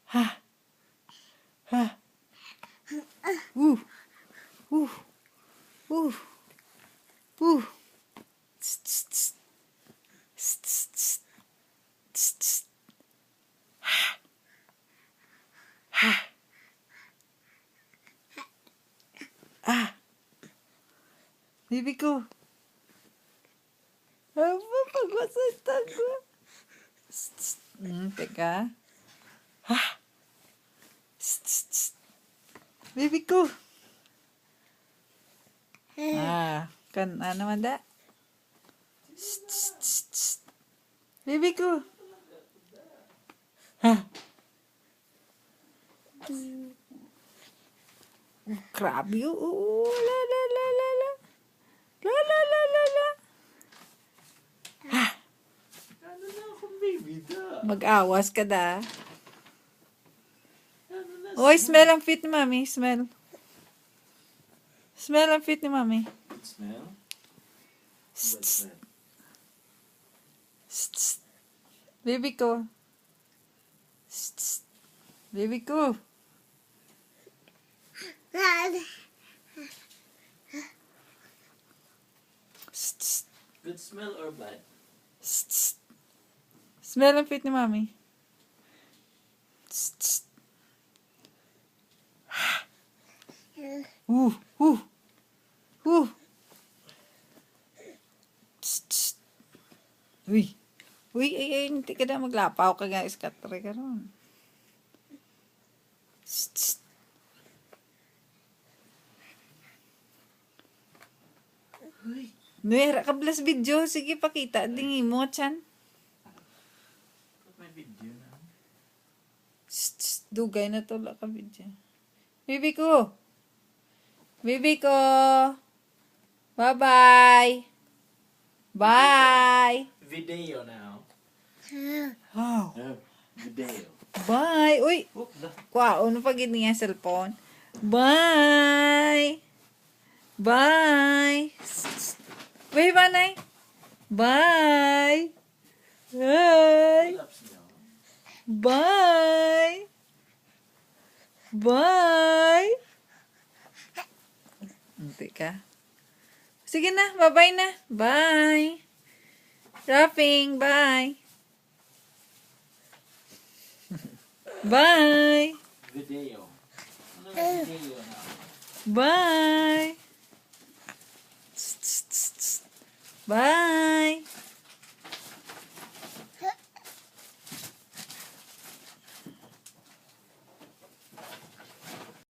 Ha. Ha. Woo. Woo. Woo. Woo. Tss, tss, tss. Tss, tss, tss. Tss, tss. Ha. Ha. Ah. Bibi ko. Apa pagod sa tago? Teka. Ha. Tss, tss, tss. Bibi ko. Kan ano man da? Tss, tss, tss, tss. Bibi ko. Ha. Grabe. La la la la la. La la la la la. Ha. Ano na akong baby da? Mag-awas ka da. Ano na Oy, smell ang feet ni mami. Smell. Smell ang feet ni mami. Good smell? Tss, Good tss, smell. tss, tss. Baby ko. Tss, tss. Baby ko. Tss, tss, Good smell or bad? tss, tss. Smell ang feet ni mami. Tss, tss. Uh, uh. Uh. Tss, tss. Uy. Uy, ay, hindi ka na maglapaw ka nga iskatre ka ron. Tss, tss. Uy. Nuera ka blast video. Sige, pakita. Dingi mo, chan. May video na. Tss, tss. Dugay na to ka video. Bibi ko. Bibi ko. Bye-bye. Bye. Video now. Oh. No. Video. Bye. Uy. Oh, da. Wow, ano pag hindi nga cellphone? Bye. Bye. Wait, Banay. Bye. Bye. Laps niya. Bye. Bye. Hindi ka. Sige na, bye-bye na. Bye. Rapping, bye. Bye. Video. Ano yung video now? Bye. Bye.